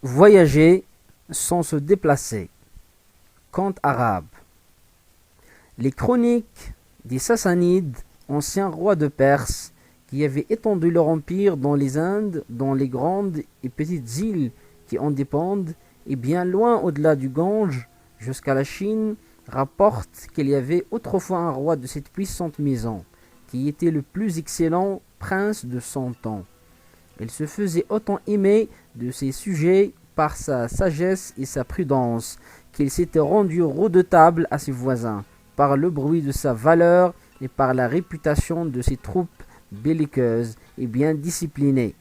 Voyager sans se déplacer. Conte arabe. Les chroniques des Sassanides, anciens rois de Perse, qui avaient étendu leur empire dans les Indes, dans les grandes et petites îles qui en dépendent, et bien loin au-delà du Gange, jusqu'à la Chine, rapportent qu'il y avait autrefois un roi de cette puissante maison, qui était le plus excellent prince de son temps. Il se faisait autant aimer de ses sujets par sa sagesse et sa prudence, qu'il s'était rendu redoutable à ses voisins, par le bruit de sa valeur et par la réputation de ses troupes belliqueuses et bien disciplinées.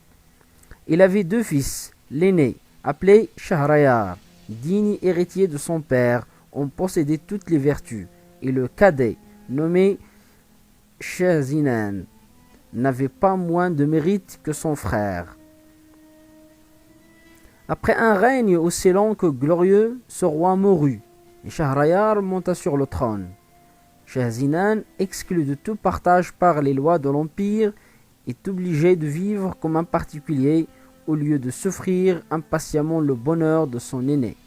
Il avait deux fils, l'aîné, appelé Shahrayar, digne héritier de son père, en possédait toutes les vertus, et le cadet, nommé Shahzinan, n'avait pas moins de mérite que son frère. Après un règne aussi long que glorieux, ce roi mourut, et Shahrayar monta sur le trône. Shahzinan, exclu de tout partage par les lois de l'Empire, est obligé de vivre comme un particulier au lieu de souffrir impatiemment le bonheur de son aîné.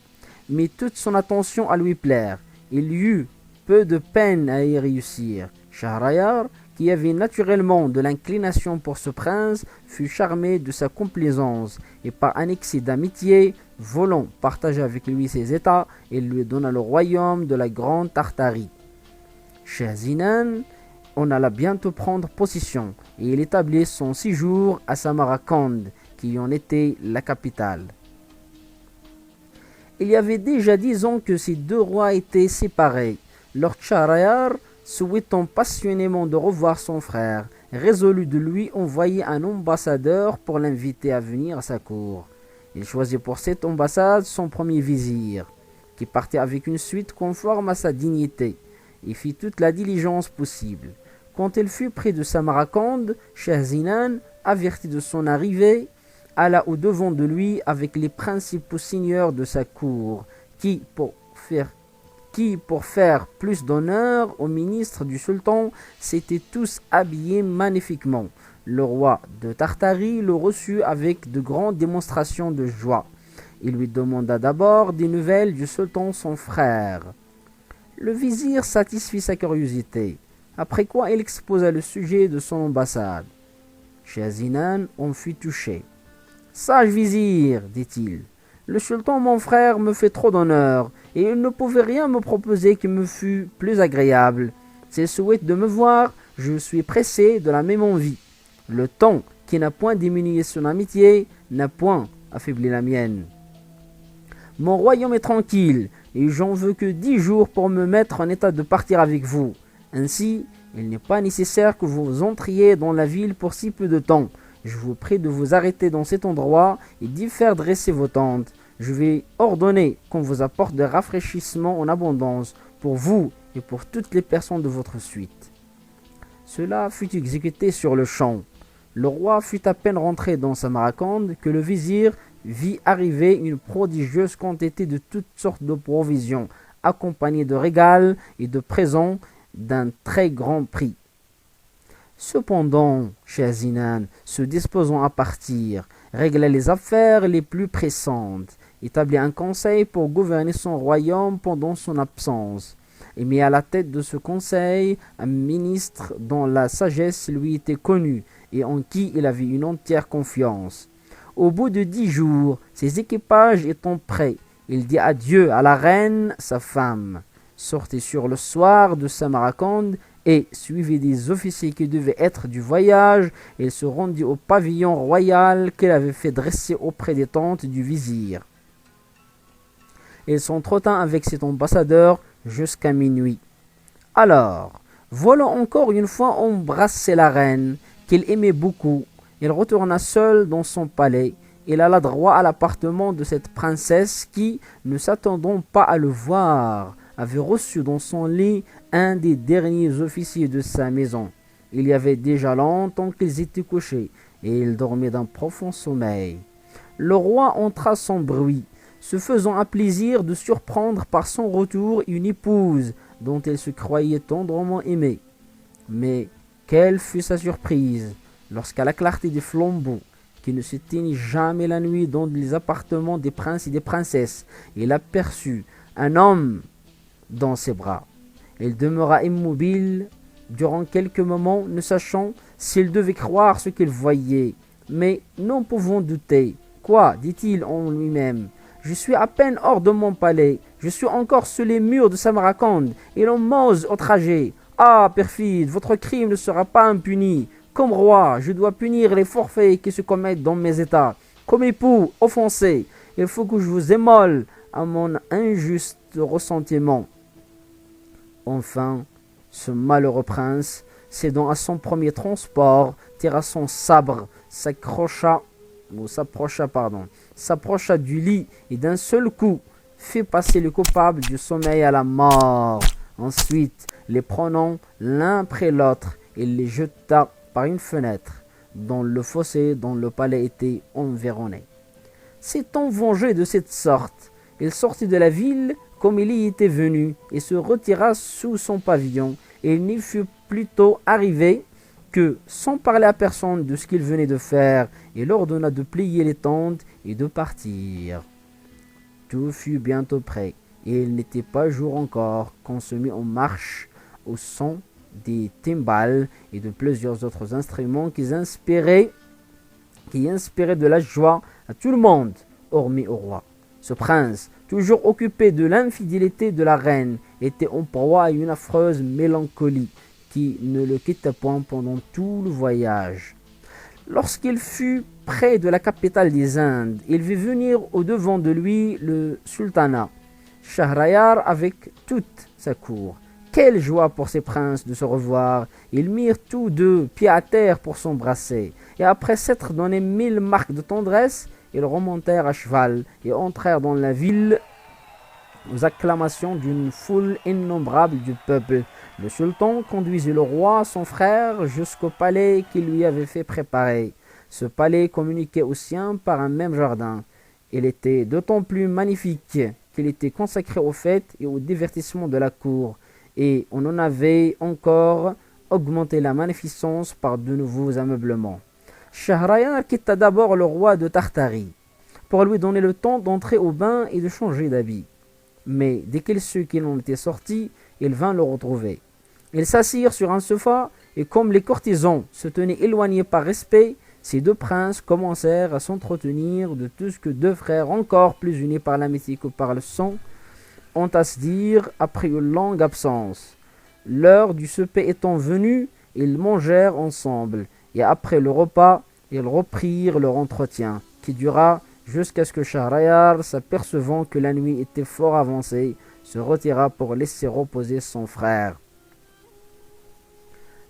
Mais toute son attention à lui plaire, il eut peu de peine à y réussir. Shahrayar, qui avait naturellement de l'inclination pour ce prince, fut charmé de sa complaisance et par un excès d'amitié, voulant partager avec lui ses états, il lui donna le royaume de la Grande Tartarie. Shahzinan en alla bientôt prendre possession et il établit son séjour à Samarcande, qui en était la capitale. Il y avait déjà 10 ans que ces deux rois étaient séparés. Lord Shahrayar, souhaitant passionnément de revoir son frère, résolut de lui envoyer un ambassadeur pour l'inviter à venir à sa cour. Il choisit pour cette ambassade son premier vizir, qui partait avec une suite conforme à sa dignité, et fit toute la diligence possible. Quand il fut près de Samarcande, Shahzinan, averti de son arrivée, alla au-devant de lui avec les principaux seigneurs de sa cour, qui, pour faire plus d'honneur au ministre du sultan, s'étaient tous habillés magnifiquement. Le roi de Tartarie le reçut avec de grandes démonstrations de joie. Il lui demanda d'abord des nouvelles du sultan son frère. Le vizir satisfit sa curiosité, après quoi il exposa le sujet de son ambassade. Shahzinan en fut touché. « Sage vizir, dit-il, le sultan mon frère me fait trop d'honneur, et il ne pouvait rien me proposer qui me fût plus agréable. S'il souhaite de me voir, je suis pressé de la même envie. Le temps qui n'a point diminué son amitié n'a point affaibli la mienne. Mon royaume est tranquille, et j'en veux que 10 jours pour me mettre en état de partir avec vous. Ainsi, il n'est pas nécessaire que vous entriez dans la ville pour si peu de temps. Je vous prie de vous arrêter dans cet endroit et d'y faire dresser vos tentes. Je vais ordonner qu'on vous apporte des rafraîchissements en abondance pour vous et pour toutes les personnes de votre suite. » Cela fut exécuté sur le champ. Le roi fut à peine rentré dans Samarcande que le vizir vit arriver une prodigieuse quantité de toutes sortes de provisions, accompagnées de régals et de présents d'un très grand prix. Cependant, Shahzinan, se disposant à partir, régla les affaires les plus pressantes, établit un conseil pour gouverner son royaume pendant son absence, et mit à la tête de ce conseil un ministre dont la sagesse lui était connue et en qui il avait une entière confiance. Au bout de 10 jours, ses équipages étant prêts, il dit adieu à la reine, sa femme, sortit sur le soir de Samarcande et, suivi des officiers qui devaient être du voyage, il se rendit au pavillon royal qu'il avait fait dresser auprès des tentes du vizir. Il s'entretint avec cet ambassadeur jusqu'à minuit. Alors, voulant encore une fois embrasser la reine, qu'il aimait beaucoup, il retourna seul dans son palais. Il alla droit à l'appartement de cette princesse qui, ne s'attendant pas à le voir, avait reçu dans son lit un des derniers officiers de sa maison. Il y avait déjà longtemps qu'ils étaient couchés, et ils dormaient d'un profond sommeil. Le roi entra sans bruit, se faisant un plaisir de surprendre par son retour une épouse dont il se croyait tendrement aimé. Mais quelle fut sa surprise lorsqu'à la clarté des flambeaux qui ne s'éteignit jamais la nuit dans les appartements des princes et des princesses. Il aperçut un homme dans ses bras. Il demeura immobile durant quelques moments, ne sachant s'il devait croire ce qu'il voyait, mais n'en pouvant douter. Quoi, dit-il en lui-même, je suis à peine hors de mon palais, je suis encore sous les murs de Samarcande, et l'on m'ose outrager. Ah, perfide, votre crime ne sera pas impuni. Comme roi, je dois punir les forfaits qui se commettent dans mes états. Comme époux offensé, il faut que je vous émole à mon injuste ressentiment. Enfin, ce malheureux prince, cédant à son premier transport, tira son sabre, s'approcha du lit et d'un seul coup fit passer le coupable du sommeil à la mort. Ensuite, les prenant l'un après l'autre, il les jeta par une fenêtre dans le fossé dont le palais était environné. S'étant vengé de cette sorte, il sortit de la ville comme il y était venu et se retira sous son pavillon. Et il n'y fut plus tôt arrivé que, sans parler à personne de ce qu'il venait de faire, il ordonna de plier les tentes et de partir. Tout fut bientôt prêt, et il n'était pas jour encore qu'on se mit en marche au son des timbales et de plusieurs autres instruments qui inspiraient de la joie à tout le monde, hormis au roi. Ce prince, toujours occupé de l'infidélité de la reine, était en proie à une affreuse mélancolie qui ne le quitta point pendant tout le voyage. Lorsqu'il fut près de la capitale des Indes, il vit venir au-devant de lui le sultanat, Shahrayar avec toute sa cour. Quelle joie pour ces princes de se revoir! Ils mirent tous deux pied à terre pour s'embrasser, et après s'être donné 1000 marques de tendresse, ils remontèrent à cheval et entrèrent dans la ville aux acclamations d'une foule innombrable du peuple. Le sultan conduisit le roi, son frère, jusqu'au palais qu'il lui avait fait préparer. Ce palais communiquait au sien par un même jardin. Il était d'autant plus magnifique qu'il était consacré aux fêtes et au divertissement de la cour, et on en avait encore augmenté la magnificence par de nouveaux ameublements. Shahrayar quitta d'abord le roi de Tartarie pour lui donner le temps d'entrer au bain et de changer d'habit. Mais dès qu'il sut qu'il en était sorti, il vint le retrouver. Ils s'assirent sur un sofa, et comme les courtisans se tenaient éloignés par respect, ces deux princes commencèrent à s'entretenir de tout ce que deux frères encore plus unis par l'amitié que par le sang ont à se dire après une longue absence. L'heure du souper étant venue, ils mangèrent ensemble, et après le repas, ils reprirent leur entretien, qui dura jusqu'à ce que Shahrayar, s'apercevant que la nuit était fort avancée, se retira pour laisser reposer son frère.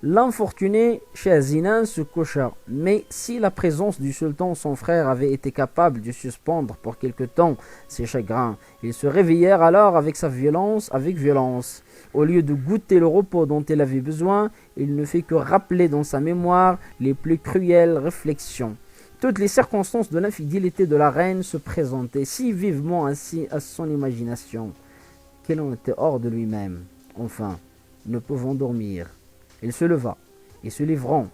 L'infortuné Shahzinan se coucha, mais si la présence du sultan son frère avait été capable de suspendre pour quelque temps ses chagrins, ils se réveillèrent alors avec violence. Au lieu de goûter le repos dont il avait besoin, il ne fit que rappeler dans sa mémoire les plus cruelles réflexions. Toutes les circonstances de l'infidélité de la reine se présentaient si vivement ainsi à son imagination qu'il en était hors de lui-même. Enfin, ne pouvant dormir, il se leva et se livrant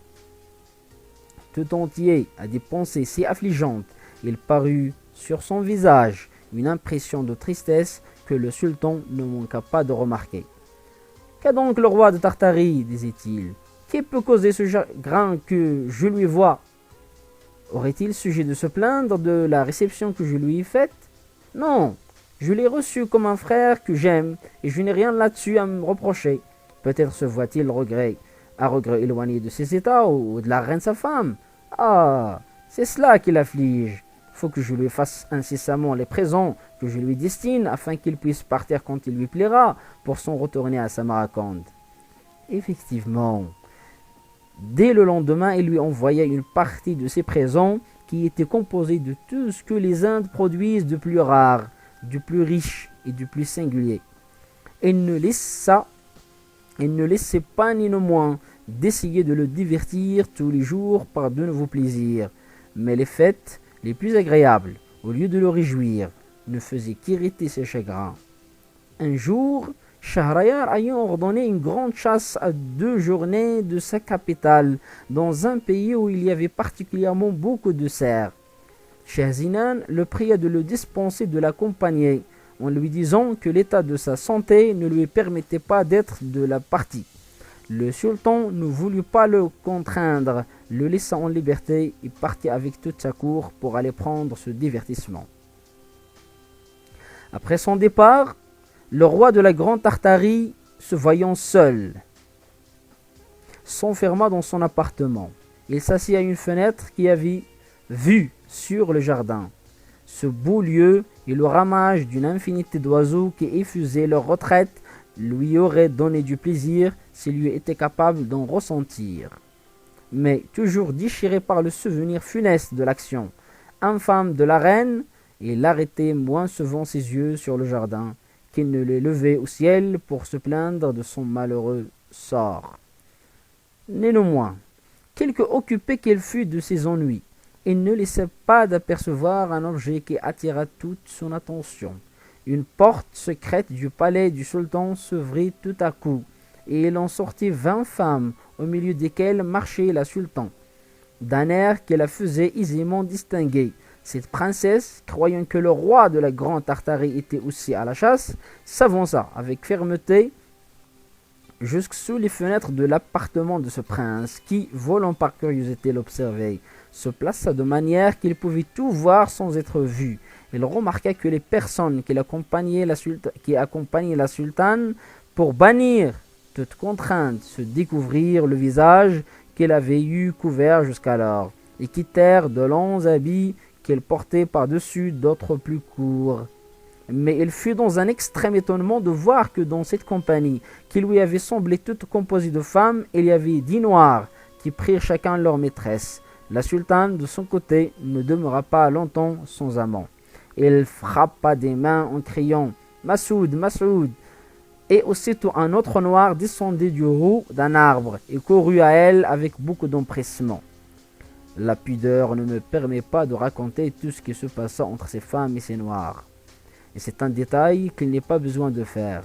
tout entier à des pensées si affligeantes, il parut sur son visage une impression de tristesse que le sultan ne manqua pas de remarquer. « Qu'a donc le roi de Tartarie ?» disait-il. « Qui peut causer ce chagrin que je lui vois ? Aurait-il sujet de se plaindre de la réception que je lui ai faite? Non, je l'ai reçu comme un frère que j'aime, et je n'ai rien là-dessus à me reprocher. Peut-être se voit-il à regret éloigné de ses états ou de la reine sa femme. Ah, c'est cela qui l'afflige. Il faut que je lui fasse incessamment les présents que je lui destine, afin qu'il puisse partir quand il lui plaira, pour s'en retourner à Samarcande. » Effectivement, dès le lendemain, il lui envoya une partie de ses présents qui étaient composés de tout ce que les Indes produisent de plus rare, du plus riche et du plus singulier. Il ne laissait pas ni non moins d'essayer de le divertir tous les jours par de nouveaux plaisirs, mais les fêtes les plus agréables, au lieu de le réjouir, ne faisaient qu'irriter ses chagrins. Un jour, Shahrayar ayant ordonné une grande chasse à 2 journées de sa capitale, dans un pays où il y avait particulièrement beaucoup de cerfs. Shahzinan le pria de le dispenser de l'accompagner, en lui disant que l'état de sa santé ne lui permettait pas d'être de la partie. Le sultan ne voulut pas le contraindre, le laissa en liberté et partit avec toute sa cour pour aller prendre ce divertissement. Après son départ, le roi de la Grande Tartarie, se voyant seul, s'enferma dans son appartement. Il s'assit à une fenêtre qui avait vue sur le jardin. Ce beau lieu et le ramage d'une infinité d'oiseaux qui effusaient leur retraite lui auraient donné du plaisir s'il eût été capable d'en ressentir. Mais toujours déchiré par le souvenir funeste de l'action infâme de la reine, il arrêtait moins souvent ses yeux sur le jardin qu'il ne les levait au ciel pour se plaindre de son malheureux sort. Néanmoins, quelque occupé qu'elle fût de ses ennuis, il ne laissait pas d'apercevoir un objet qui attira toute son attention. Une porte secrète du palais du sultan s'ouvrit tout à coup, et il en sortit 20 femmes, au milieu desquelles marchait la sultane, d'un air qui la faisait aisément distinguer. Cette princesse, croyant que le roi de la Grande Tartarie était aussi à la chasse, s'avança avec fermeté jusque sous les fenêtres de l'appartement de ce prince, qui, volant par curiosité l'observer, se plaça de manière qu'il pouvait tout voir sans être vu. Il remarqua que les personnes qui accompagnaient la sultane, pour bannir toute contrainte, se découvrirent le visage qu'elle avait eu couvert jusqu'alors, et quittèrent de longs habits qu'elle portait par-dessus d'autres plus courts. Mais il fut dans un extrême étonnement de voir que dans cette compagnie, qui lui avait semblé toute composée de femmes, il y avait 10 noirs, qui prirent chacun leur maîtresse. La sultane, de son côté, ne demeura pas longtemps sans amant. Il frappa des mains en criant « Massoud, Massoud !» Et aussitôt un autre noir descendit du haut d'un arbre et courut à elle avec beaucoup d'empressement. La pudeur ne me permet pas de raconter tout ce qui se passa entre ces femmes et ces noirs. Et c'est un détail qu'il n'est pas besoin de faire.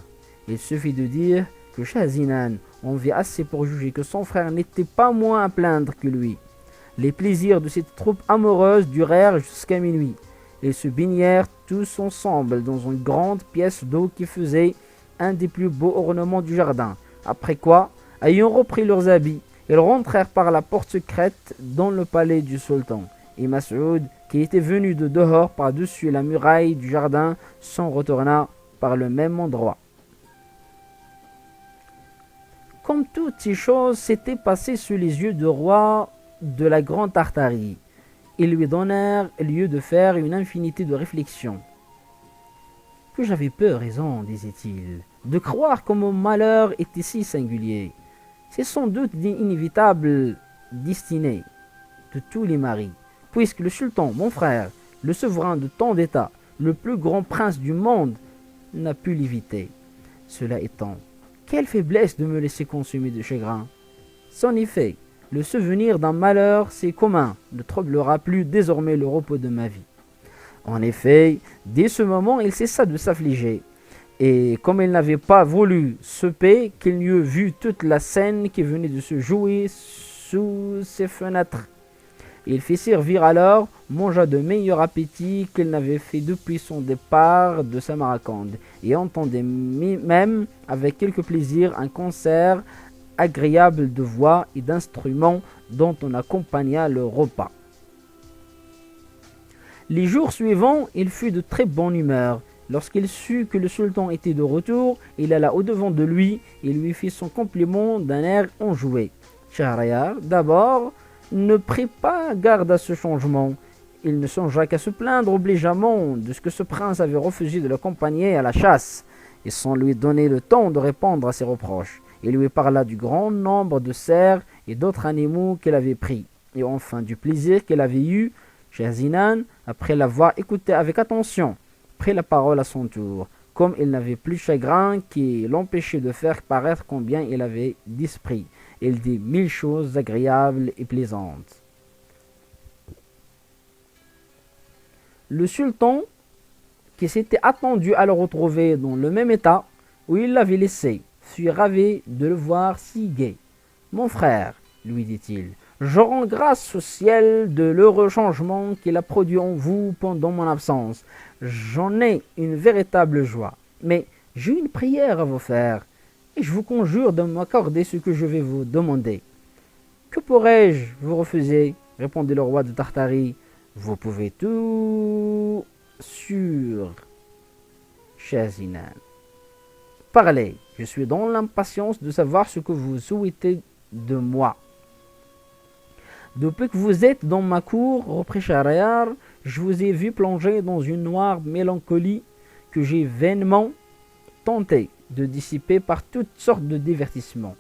Il suffit de dire que Shahzinan en vit assez pour juger que son frère n'était pas moins à plaindre que lui. Les plaisirs de cette troupe amoureuse durèrent jusqu'à minuit. Ils se baignèrent tous ensemble dans une grande pièce d'eau qui faisait un des plus beaux ornements du jardin. Après quoi, ayant repris leurs habits, ils rentrèrent par la porte secrète dans le palais du sultan. Et Mas'ud, qui était venu de dehors par-dessus la muraille du jardin, s'en retourna par le même endroit. Comme toutes ces choses s'étaient passées sous les yeux du roi de la Grande Tartarie, ils lui donnèrent lieu de faire une infinité de réflexions. Que j'avais peu raison, disait-il, de croire que mon malheur était si singulier. C'est sans doute l'inévitable destinée de tous les maris, puisque le sultan, mon frère, le souverain de tant d'États, le plus grand prince du monde, n'a pu l'éviter. Cela étant, quelle faiblesse de me laisser consumer de chagrin. Sans effet, le souvenir d'un malheur si commun ne troublera plus désormais le repos de ma vie. En effet, dès ce moment, il cessa de s'affliger. Et comme il n'avait pas voulu souper, qu'il n'eût vu toute la scène qui venait de se jouer sous ses fenêtres. Il fit servir alors, mangea de meilleur appétit qu'il n'avait fait depuis son départ de Samarcande, et entendait même avec quelque plaisir un concert agréable de voix et d'instruments dont on accompagna le repas. Les jours suivants, il fut de très bonne humeur. Lorsqu'il sut que le sultan était de retour, il alla au-devant de lui et lui fit son compliment d'un air enjoué. Shahriyar, d'abord, ne prit pas garde à ce changement. Il ne songea qu'à se plaindre obligeamment de ce que ce prince avait refusé de l'accompagner à la chasse, et sans lui donner le temps de répondre à ses reproches. Il lui parla du grand nombre de cerfs et d'autres animaux qu'il avait pris, et enfin du plaisir qu'il avait eu. Shahzinan, après l'avoir écouté avec attention, prit la parole à son tour, comme il n'avait plus de chagrin qui l'empêchait de faire paraître combien il avait d'esprit. Il dit 1000 choses agréables et plaisantes. Le sultan, qui s'était attendu à le retrouver dans le même état, où il l'avait laissé, fut ravi de le voir si gai. Mon frère, lui dit-il, je rends grâce au ciel de l'heureux changement qu'il a produit en vous pendant mon absence. J'en ai une véritable joie. Mais j'ai une prière à vous faire, et je vous conjure de m'accorder ce que je vais vous demander. Que pourrais-je vous refuser? Répondit le roi de Tartarie. Vous pouvez tout sur Shazinan. Parlez, je suis dans l'impatience de savoir ce que vous souhaitez de moi. Depuis que vous êtes dans ma cour, reprit Schahriar, je vous ai vu plonger dans une noire mélancolie que j'ai vainement tenté de dissiper par toutes sortes de divertissements.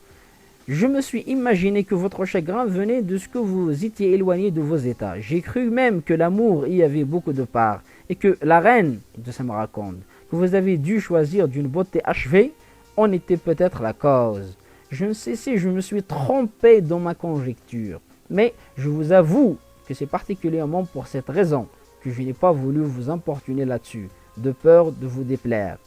Je me suis imaginé que votre chagrin venait de ce que vous étiez éloigné de vos états. J'ai cru même que l'amour y avait beaucoup de part, et que la reine de Samarcande, que vous avez dû choisir d'une beauté achevée, en était peut-être la cause. Je ne sais si je me suis trompé dans ma conjecture, mais je vous avoue que c'est particulièrement pour cette raison que je n'ai pas voulu vous importuner là-dessus, de peur de vous déplaire.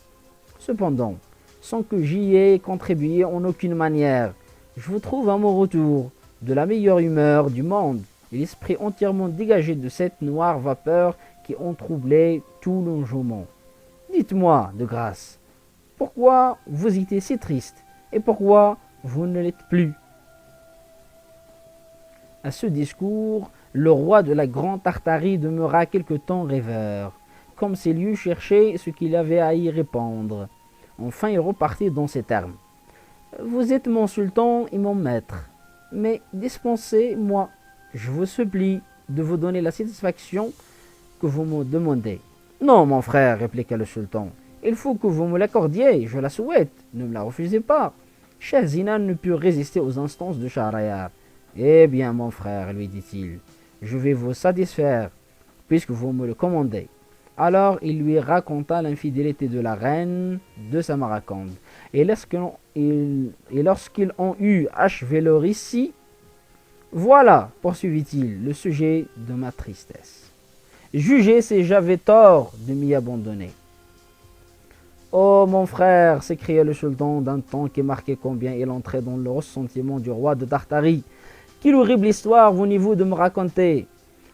Cependant, sans que j'y ai contribué en aucune manière, je vous trouve à mon retour de la meilleure humeur du monde et l'esprit entièrement dégagé de cette noire vapeur qui ont troublé tout l'enjouement. Dites-moi, de grâce, pourquoi vous étiez si triste et pourquoi vous ne l'êtes plus? À ce discours, le roi de la Grande Tartarie demeura quelque temps rêveur, comme s'il eût cherché ce qu'il avait à y répondre. Enfin, il repartit dans ces termes. Vous êtes mon sultan et mon maître, mais dispensez-moi, je vous supplie, de vous donner la satisfaction que vous me demandez. Non, mon frère, répliqua le sultan, il faut que vous me l'accordiez, je la souhaite, ne me la refusez pas. Shazinan ne put résister aux instances de Schahriar. Eh bien, mon frère, lui dit-il, je vais vous satisfaire, puisque vous me le commandez. Alors il lui raconta l'infidélité de la reine de Samarcande. Et lorsqu'ils ont eu achevé leur récit, voilà, poursuivit-il, le sujet de ma tristesse. Jugez si j'avais tort de m'y abandonner. Oh mon frère, s'écria le sultan d'un ton qui marquait combien il entrait dans le ressentiment du roi de Tartarie. Quelle horrible histoire venez-vous de me raconter?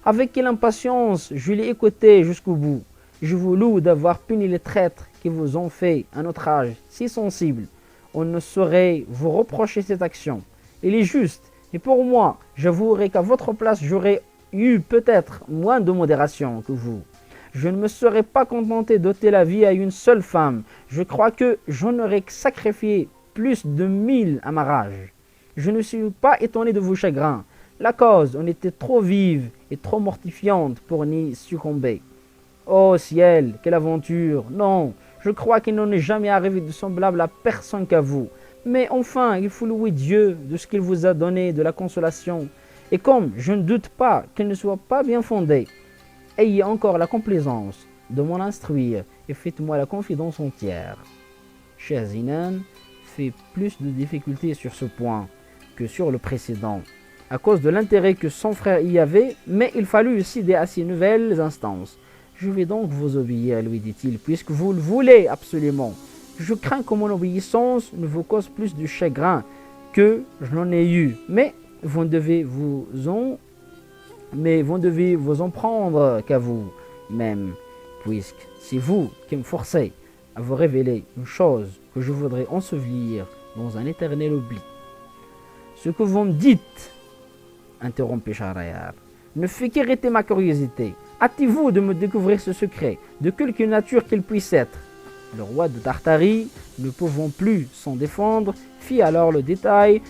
Avec quelle impatience je l'ai écouté jusqu'au bout. Je vous loue d'avoir puni les traîtres qui vous ont fait, à notre âge, si sensible. On ne saurait vous reprocher cette action. Elle est juste, et pour moi, j'avouerai qu'à votre place, j'aurais eu peut-être moins de modération que vous. Je ne me serais pas contenté d'ôter la vie à une seule femme. Je crois que j'en aurais sacrifié plus de 1000 à ma rage. Je ne suis pas étonné de vos chagrins. La cause en était trop vive et trop mortifiante pour n'y succomber. Oh ciel, quelle aventure! Non, je crois qu'il n'en est jamais arrivé de semblable à personne qu'à vous. Mais enfin, il faut louer Dieu de ce qu'il vous a donné de la consolation. Et comme je ne doute pas qu'elle ne soit pas bien fondée, ayez encore la complaisance de m'en instruire et faites-moi la confidence entière. Shazinan fait plus de difficultés sur ce point que sur le précédent, à cause de l'intérêt que son frère y avait, mais il fallut céder à ces nouvelles instances. Je vais donc vous obéir, lui dit-il, puisque vous le voulez absolument. Je crains que mon obéissance ne vous cause plus de chagrin que je n'en ai eu, mais vous devez vous en prendre qu'à vous-même, puisque c'est vous qui me forcez à vous révéler une chose que je voudrais ensevelir dans un éternel oubli. Ce que vous me dites, interrompit Schahriar, ne fait qu'irriter ma curiosité. Hâtez-vous de me découvrir ce secret, de quelque nature qu'il puisse être. Le roi de Tartarie, ne pouvant plus s'en défendre, fit alors le détail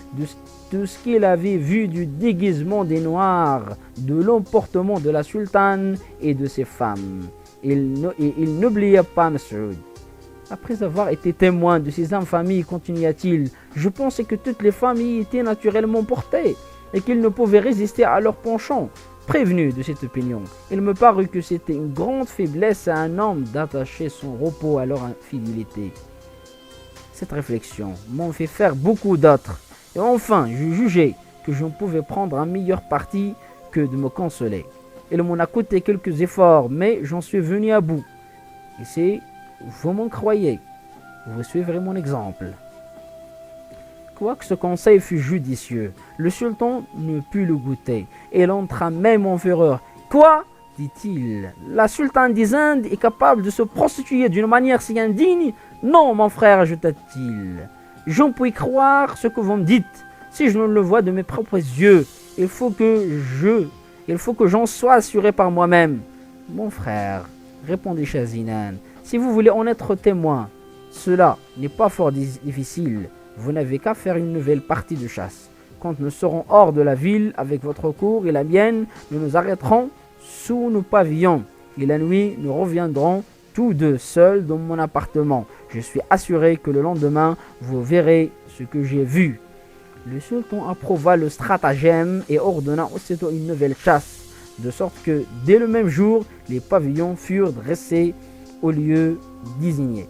de ce qu'il avait vu du déguisement des Noirs, de l'emportement de la sultane et de ses femmes. Il n'oublia pas Masoud. Après avoir été témoin de ces infamies, continua-t-il, je pensais que toutes les familles étaient naturellement portées et qu'ils ne pouvaient résister à leur penchant. Prévenu de cette opinion, il me parut que c'était une grande faiblesse à un homme d'attacher son repos à leur infidélité. Cette réflexion m'en fait faire beaucoup d'autres, et enfin je jugeai que je ne pouvais prendre un meilleur parti que de me consoler. Il m'en a coûté quelques efforts, mais j'en suis venu à bout. Et c'est, vous m'en croyez, vous suivrez mon exemple. Quoique ce conseil fût judicieux, le sultan ne put le goûter, et il entra même en fureur. Quoi, dit-il, la sultane des Indes est capable de se prostituer d'une manière si indigne? Non, mon frère, ajouta-t-il, j'en puis croire ce que vous me dites, si je ne le vois de mes propres yeux. Il faut que j'en sois assuré par moi-même. Mon frère, répondit Shah Zinan, si vous voulez en être témoin, cela n'est pas fort difficile. Vous n'avez qu'à faire une nouvelle partie de chasse. Quand nous serons hors de la ville avec votre cour et la mienne, nous nous arrêterons sous nos pavillons. Et la nuit, nous reviendrons tous deux seuls dans mon appartement. Je suis assuré que le lendemain, vous verrez ce que j'ai vu. Le sultan approuva le stratagème et ordonna aussitôt une nouvelle chasse, de sorte que dès le même jour, les pavillons furent dressés au lieu désigné.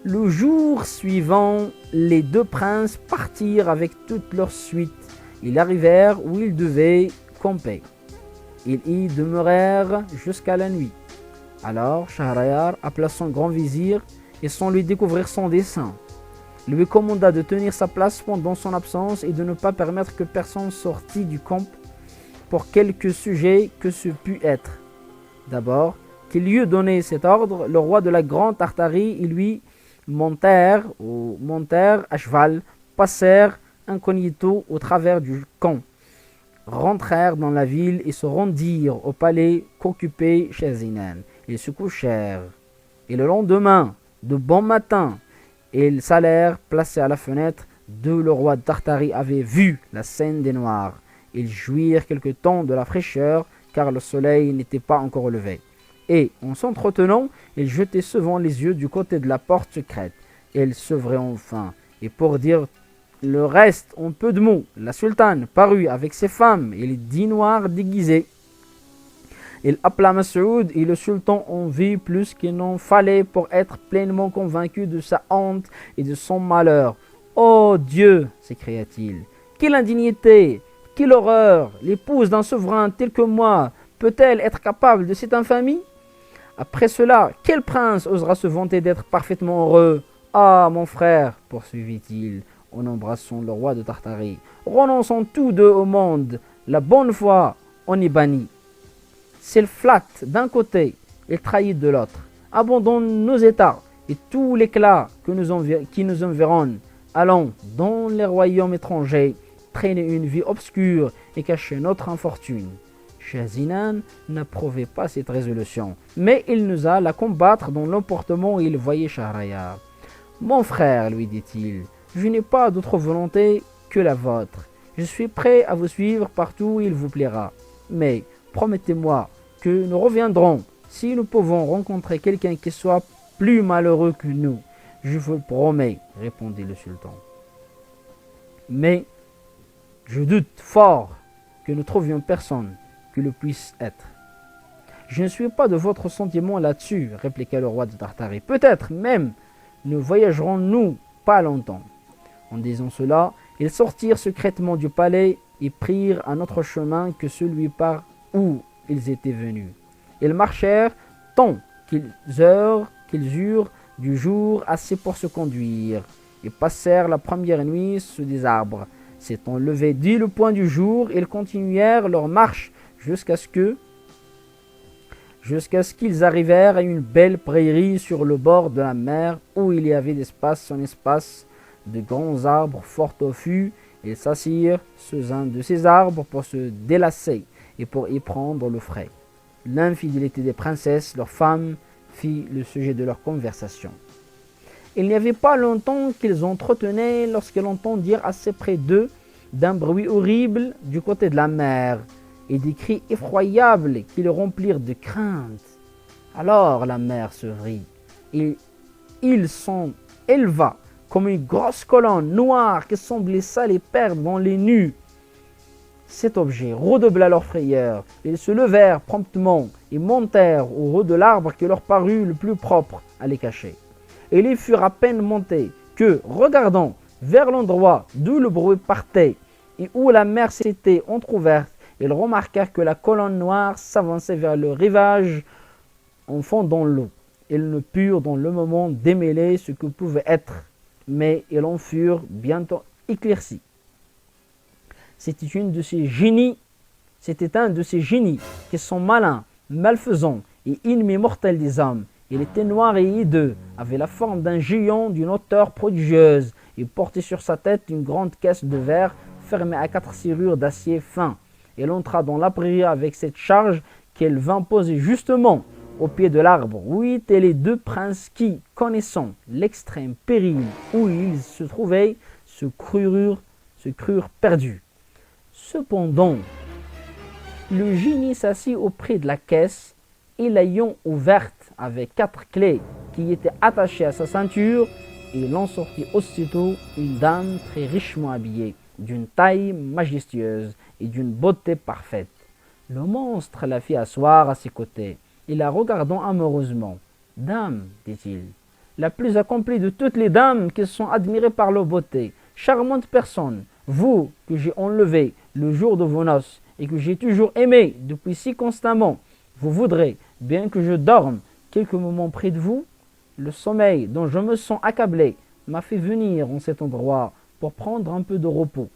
Le jour suivant, les deux princes partirent avec toute leur suite. Ils arrivèrent où ils devaient camper. Ils y demeurèrent jusqu'à la nuit. Alors Shahriyar appela son grand vizir et sans lui découvrir son dessein, lui commanda de tenir sa place pendant son absence et de ne pas permettre que personne sortît du camp pour quelque sujet que ce pût être. D'abord, qu'il lui eut donné cet ordre, le roi de la Grande Tartarie et lui montèrent à cheval, passèrent incognito au travers du camp, rentrèrent dans la ville et se rendirent au palais qu'occupait Shah Zinan. Ils se couchèrent. Et le lendemain, de bon matin, ils s'allèrent placés à la fenêtre d'où le roi de Tartarie avait vu la scène des Noirs. Ils jouirent quelque temps de la fraîcheur, car le soleil n'était pas encore levé. Et, en s'entretenant, ils jetaient souvent les yeux du côté de la porte secrète. Et ils s'ouvraient enfin. Et pour dire le reste en peu de mots, la sultane parut avec ses femmes et les 10 Noirs déguisés. Il appela Masoud et le sultan en vit plus qu'il n'en fallait pour être pleinement convaincu de sa honte et de son malheur. « Oh Dieu !» s'écria-t-il. « Quelle indignité! Quelle horreur! L'épouse d'un souverain tel que moi peut-elle être capable de cette infamie? Après cela, quel prince osera se vanter d'être parfaitement heureux? Ah, mon frère, poursuivit-il en embrassant le roi de Tartarie, renonçons tous deux au monde. La bonne foi, on est banni. S'il flatte d'un côté, il trahit de l'autre. Abandonne nos états et tout l'éclat qui nous environne. Allons dans les royaumes étrangers, traîner une vie obscure et cacher notre infortune. Shah Zinan n'approuvait pas cette résolution, mais il n'osa la combattre dans l'emportement où il voyait Shahriyar. « Mon frère, lui dit-il, je n'ai pas d'autre volonté que la vôtre. Je suis prêt à vous suivre partout où il vous plaira. Mais promettez-moi que nous reviendrons si nous pouvons rencontrer quelqu'un qui soit plus malheureux que nous. Je vous le promets, répondit le sultan. Mais je doute fort que nous trouvions personne qui le puisse être. Je ne suis pas de votre sentiment là-dessus, répliqua le roi de Tartarie. Peut-être même ne voyagerons-nous pas longtemps. En disant cela, ils sortirent secrètement du palais et prirent un autre chemin que celui par où ils étaient venus. Ils marchèrent tant qu'ils eurent du jour assez pour se conduire, et passèrent la première nuit sous des arbres. S'étant levés dès le point du jour, ils continuèrent leur marche jusqu'à ce qu'ils arrivèrent à une belle prairie sur le bord de la mer où il y avait d'espace en espace de grands arbres fort touffus. Ils s'assirent sous un de ces arbres pour se délasser et pour y prendre le frais. L'infidélité des princesses, leurs femmes, fit le sujet de leur conversation. Il n'y avait pas longtemps qu'ils entretenaient lorsqu'ils entendirent assez près d'eux d'un bruit horrible du côté de la mer et des cris effroyables qui les remplirent de crainte. Alors la mer s'ouvrit et il s'en éleva comme une grosse colonne noire qui semblait s'aller perdre dans les nues. Cet objet redoubla leur frayeur. Ils se levèrent promptement et montèrent au haut de l'arbre qui leur parut le plus propre à les cacher. Et ils furent à peine montés que, regardant vers l'endroit d'où le bruit partait et où la mer s'était entr'ouverte, ils remarquèrent que la colonne noire s'avançait vers le rivage en fond dans l'eau. Ils ne purent dans le moment démêler ce que pouvait être, mais ils en furent bientôt éclaircis. C'était un de ces génies qui sont malins, malfaisants et ennemis mortels des hommes. Il était noir et hideux, avait la forme d'un géant d'une hauteur prodigieuse et portait sur sa tête une grande caisse de verre fermée à 4 serrures d'acier fin. Il entra dans la prairie avec cette charge qu'elle vint poser justement au pied de l'arbre où étaient les 2 princes qui, connaissant l'extrême péril où ils se trouvaient, se crurent perdus. Cependant, le génie s'assit auprès de la caisse et l'ayant ouverte avec 4 clés qui étaient attachées à sa ceinture, il en sortit aussitôt une dame très richement habillée, d'une taille majestueuse et d'une beauté parfaite. Le monstre la fit asseoir à ses côtés et la regardant amoureusement. « Dame, dit-il, la plus accomplie de toutes les dames qui sont admirées par leur beauté, charmante personne, vous que j'ai enlevé le jour de vos noces et que j'ai toujours aimé depuis si constamment, vous voudrez bien que je dorme quelques moments près de vous? Le sommeil dont je me sens accablé m'a fait venir en cet endroit pour prendre un peu de repos. »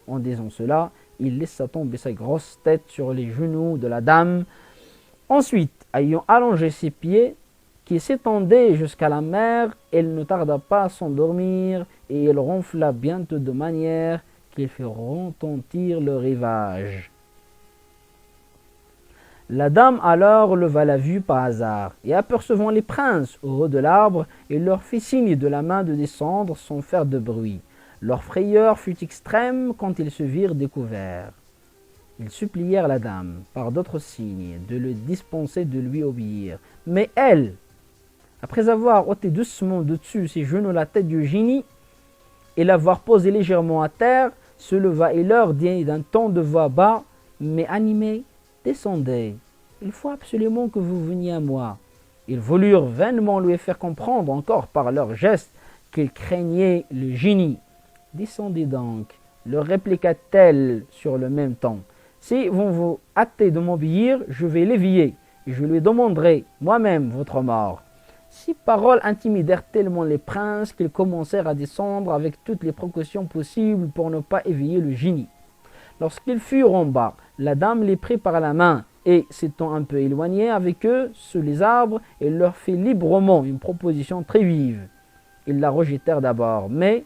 En disant cela, il laissa tomber sa grosse tête sur les genoux de la dame. Ensuite, ayant allongé ses pieds, qui s'étendaient jusqu'à la mer, elle ne tarda pas à s'endormir et elle ronfla bientôt de manière qu'il fit retentir le rivage. La dame alors leva la vue par hasard, et apercevant les princes au haut de l'arbre, elle leur fit signe de la main de descendre sans faire de bruit. Leur frayeur fut extrême quand ils se virent découverts. Ils supplièrent la dame, par d'autres signes, de le dispenser de lui obéir. Mais elle, après avoir ôté doucement dessus ses genoux la tête du génie, et l'avoir posé légèrement à terre, se leva et leur dit d'un ton de voix bas, mais animé, « Descendez, il faut absolument que vous veniez à moi. » Ils voulurent vainement lui faire comprendre encore par leurs gestes qu'ils craignaient le génie. « Descendez donc, leur répliqua-t-elle sur le même ton. Si vous vous hâtez de m'obéir, je vais l'éveiller, et je lui demanderai moi-même votre mort. » Ces paroles intimidèrent tellement les princes qu'ils commencèrent à descendre avec toutes les précautions possibles pour ne pas éveiller le génie. Lorsqu'ils furent en bas, la dame les prit par la main et, s'étant un peu éloignée avec eux sous les arbres, elle leur fit librement une proposition très vive. Ils la rejetèrent d'abord, mais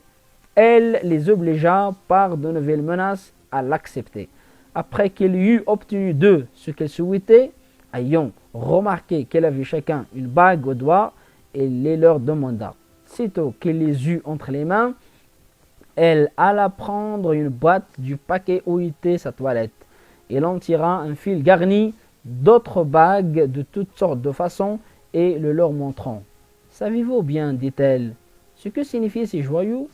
elle les obligea par de nouvelles menaces à l'accepter. Après qu'elle eut obtenu d'eux ce qu'elle souhaitait, ayant remarqué qu'elle avait chacun une bague au doigt, elle les leur demanda. Sitôt qu'elle les eut entre les mains, elle alla prendre une boîte du paquet où était sa toilette. Elle en tira un fil garni d'autres bagues de toutes sortes de façons et le leur montrant. « Savez-vous bien, dit-elle, ce que signifiaient ces joyaux ?»«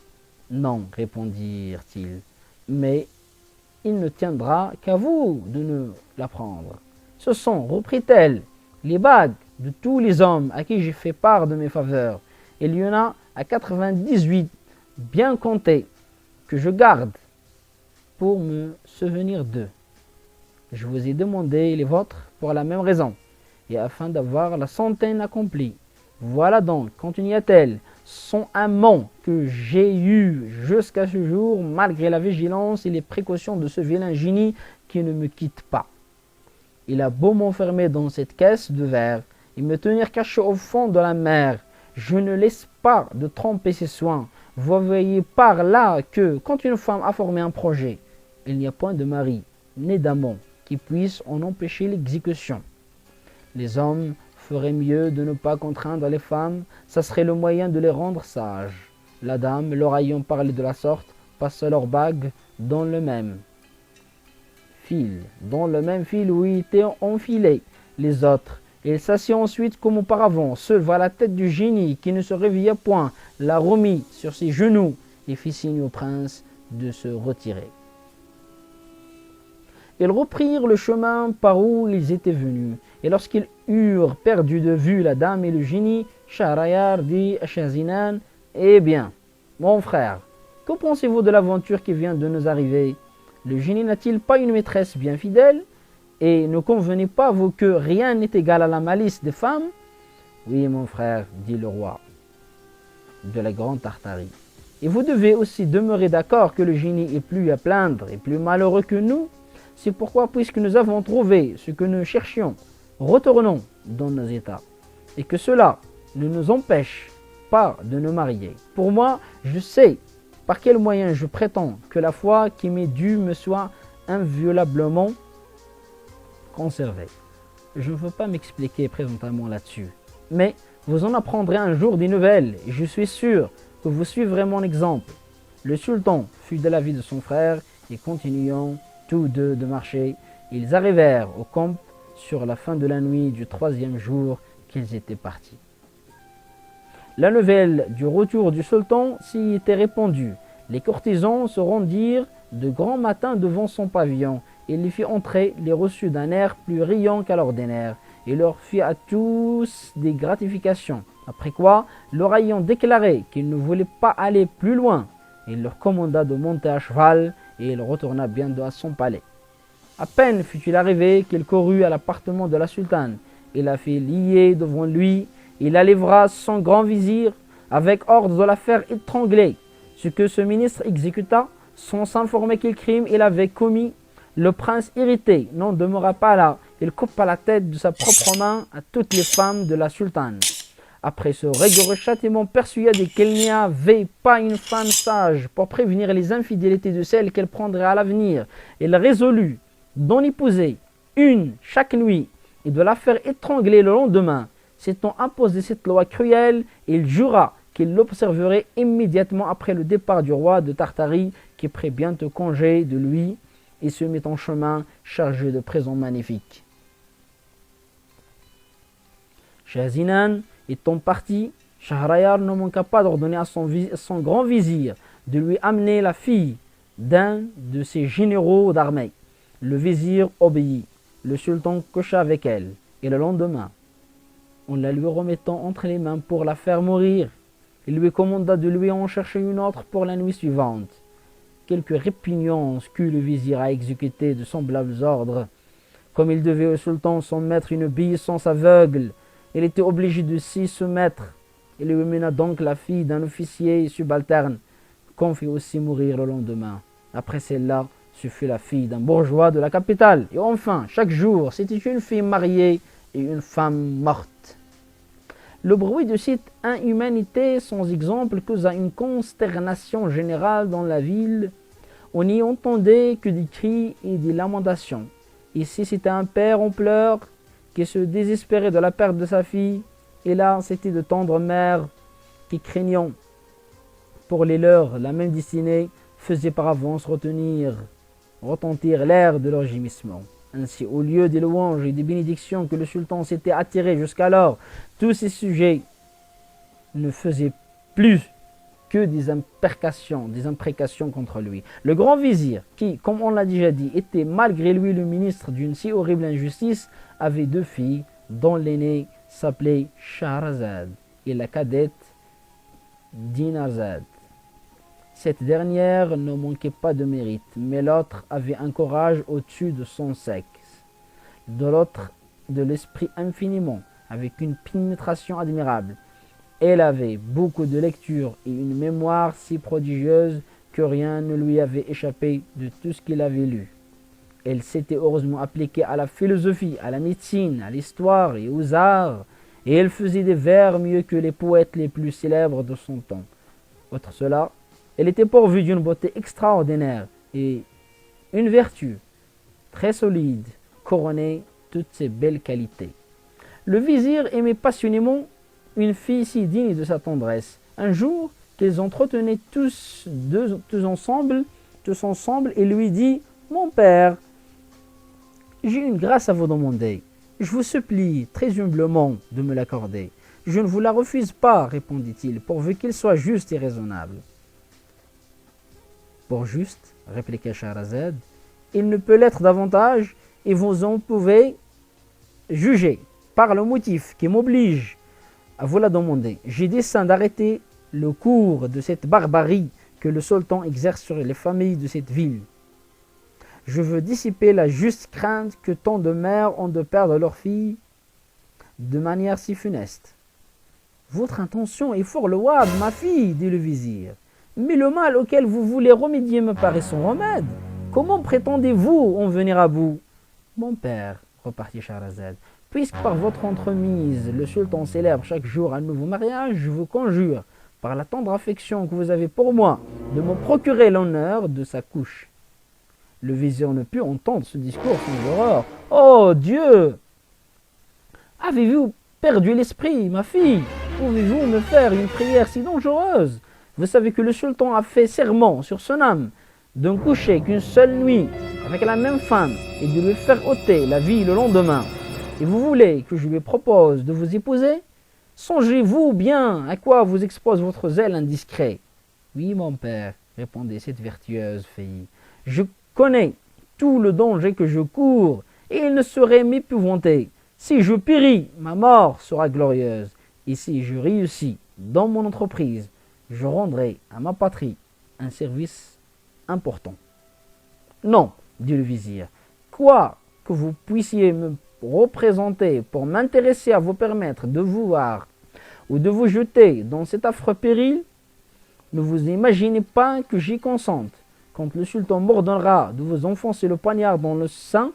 Non, répondirent-ils, mais il ne tiendra qu'à vous de nous l'apprendre. Ce sont, reprit-elle, les bagues de tous les hommes à qui j'ai fait part de mes faveurs. Il y en a à 98, bien comptés, que je garde pour me souvenir d'eux. Je vous ai demandé les vôtres pour la même raison, et afin d'avoir la centaine accomplie. Voilà donc, continua-t-elle, sont un mot que j'ai eu jusqu'à ce jour, malgré la vigilance et les précautions de ce vilain génie qui ne me quitte pas. Il a beau m'enfermer dans cette caisse de verre et me tenir caché au fond de la mer, je ne laisse pas de tromper ses soins. Vous voyez par là que, quand une femme a formé un projet, il n'y a point de mari, ni d'amant, qui puisse en empêcher l'exécution. Les hommes feraient mieux de ne pas contraindre les femmes, ça serait le moyen de les rendre sages. La dame, leur ayant parlé de la sorte, passa leur bague dans le même fil où étaient enfilés les autres. Il s'assit ensuite comme auparavant, se leva la tête du génie qui ne se réveilla point, la remit sur ses genoux et fit signe au prince de se retirer. Ils reprirent le chemin par où ils étaient venus, et lorsqu'ils eurent perdu de vue la dame et le génie, Shahrayar dit à Shahzinan, « Eh bien, mon frère, que pensez-vous de l'aventure qui vient de nous arriver? Le génie n'a-t-il pas une maîtresse bien fidèle? Et ne convenez pas, vous, que rien n'est égal à la malice des femmes? Oui, mon frère, dit le roi de la Grande Tartarie. Et vous devez aussi demeurer d'accord que le génie est plus à plaindre et plus malheureux que nous. C'est pourquoi, puisque nous avons trouvé ce que nous cherchions, retournons dans nos états. Et que cela ne nous empêche pas de nous marier. Pour moi, je sais par quel moyen je prétends que la foi qui m'est due me soit inviolablement conservée. Je ne veux pas m'expliquer présentement là-dessus, mais vous en apprendrez un jour des nouvelles et je suis sûr que vous suivrez mon exemple. Le sultan fut de l'avis de son frère et continuant tous deux de marcher, ils arrivèrent au camp sur la fin de la nuit du 3e jour qu'ils étaient partis. La nouvelle du retour du sultan s'y était répandue. Les courtisans se rendirent de grand matin devant son pavillon. Il les fit entrer, les reçut d'un air plus riant qu'à l'ordinaire, et leur fit à tous des gratifications. Après quoi, leur ayant déclaré qu'il ne voulait pas aller plus loin, il leur commanda de monter à cheval, et il retourna bientôt à son palais. À peine fut-il arrivé qu'il courut à l'appartement de la sultane. Il la fit lier devant lui, il la livra son grand vizir, avec ordre de la faire étrangler. Ce que ce ministre exécuta, sans s'informer quel crime il avait commis. Le prince irrité n'en demeura pas là, il coupa la tête de sa propre main à toutes les femmes de la sultane. Après ce rigoureux châtiment, persuadé qu'il n'y avait pas une femme sage pour prévenir les infidélités de celles qu'elle prendrait à l'avenir, il résolut d'en épouser une chaque nuit et de la faire étrangler le lendemain. S'étant imposé cette loi cruelle, il jura qu'il l'observerait immédiatement après le départ du roi de Tartarie, qui prit bientôt congé de lui et se mit en chemin chargé de présents magnifiques. Shahzinan étant parti, Shahrayar ne manqua pas d'ordonner à son grand vizir de lui amener la fille d'un de ses généraux d'armée. Le vizir obéit. Le sultan coucha avec elle, et le lendemain, en la lui remettant entre les mains pour la faire mourir, il lui commanda de lui en chercher une autre pour la nuit suivante. Quelque répugnance qu'eut le vizir à exécuter de semblables ordres. Comme il devait au sultan son maître une obéissance aveugle, il était obligé de s'y soumettre. Il lui mena donc la fille d'un officier subalterne, qu'on fit aussi mourir le lendemain. Après celle-là, ce fut la fille d'un bourgeois de la capitale. Et enfin, chaque jour, c'était une fille mariée et une femme morte. Le bruit de cette inhumanité sans exemple causa une consternation générale dans la ville. On n'y entendait que des cris et des lamentations. Ici, c'était un père en pleurs qui se désespérait de la perte de sa fille. Et là, c'était de tendres mères qui, craignant pour les leurs la même destinée, faisaient par avance retentir l'air de leur gémissement. Ainsi, au lieu des louanges et des bénédictions que le sultan s'était attiré jusqu'alors, tous ces sujets ne faisaient plus que des imprécations contre lui. Le grand vizir, qui, comme on l'a déjà dit, était malgré lui le ministre d'une si horrible injustice, avait 2 filles, dont l'aînée s'appelait Shahrazad et la cadette Dinarzad. Cette dernière ne manquait pas de mérite, mais l'autre avait un courage au-dessus de son sexe. De l'autre, de l'esprit infiniment, avec une pénétration admirable. Elle avait beaucoup de lecture et une mémoire si prodigieuse que rien ne lui avait échappé de tout ce qu'il avait lu. Elle s'était heureusement appliquée à la philosophie, à la médecine, à l'histoire et aux arts, et elle faisait des vers mieux que les poètes les plus célèbres de son temps. Outre cela, elle était pourvue d'une beauté extraordinaire et une vertu très solide couronnait toutes ses belles qualités. Le vizir aimait passionnément une fille si digne de sa tendresse. Un jour, qu'ils entretenaient tous ensemble, il lui dit « Mon père, j'ai une grâce à vous demander. Je vous supplie très humblement de me l'accorder. Je ne vous la refuse pas, répondit-il, pourvu qu'il soit juste et raisonnable. Pour juste, répliqua Shahrazad, il ne peut l'être davantage, et vous en pouvez juger par le motif qui m'oblige à vous la demander. J'ai dessein d'arrêter le cours de cette barbarie que le sultan exerce sur les familles de cette ville. Je veux dissiper la juste crainte que tant de mères ont de perdre leurs filles de manière si funeste. Votre intention est fort louable, ma fille, dit le vizir. Mais le mal auquel vous voulez remédier me paraît sans remède. Comment prétendez-vous en venir à bout? Mon père, repartit Shahrazad, puisque par votre entremise le sultan célèbre chaque jour un nouveau mariage, je vous conjure, par la tendre affection que vous avez pour moi, de me procurer l'honneur de sa couche. Le vizir ne put entendre ce discours sans horreur. Oh Dieu! Avez-vous perdu l'esprit, ma fille? Pouvez-vous me faire une prière si dangereuse? Vous savez que le sultan a fait serment sur son âme de ne coucher qu'une seule nuit avec la même femme et de lui faire ôter la vie le lendemain. Et vous voulez que je lui propose de vous épouser? Songez-vous bien à quoi vous expose votre zèle indiscret. Oui, mon père, répondait cette vertueuse fille, je connais tout le danger que je cours, et il ne saurait m'épouvanter. Si je péris, ma mort sera glorieuse, et si je réussis dans mon entreprise, je rendrai à ma patrie un service important. Non, dit le vizir, quoi que vous puissiez me représenter pour m'intéresser à vous permettre de vous voir ou de vous jeter dans cet affreux péril, ne vous imaginez pas que j'y consente. Quand le sultan m'ordonnera de vous enfoncer le poignard dans le sein,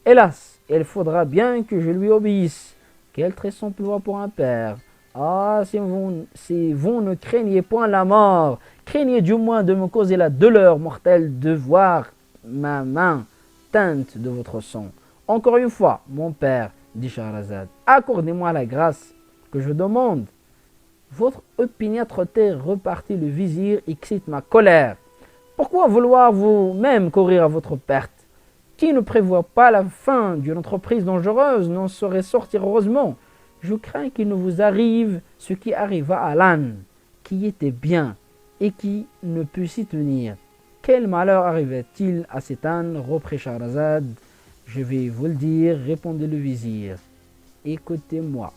hélas, il faudra bien que je lui obéisse. Quel très simple loi pour un père. Ah, si vous ne craignez point la mort, craignez du moins de me causer la douleur mortelle de voir ma main teinte de votre sang. Encore une fois, mon père, dit Shahrazad, accordez-moi la grâce que je demande. Votre opiniâtreté, repartit le vizir, excite ma colère. Pourquoi vouloir vous-même courir à votre perte? Qui ne prévoit pas la fin d'une entreprise dangereuse n'en saurait sortir heureusement. Je crains qu'il ne vous arrive ce qui arriva à l'âne, qui était bien et qui ne put s'y tenir. Quel malheur arrivait-il à cet âne? Reprit Shahrazad. Je vais vous le dire, répondit le vizir. Écoutez-moi.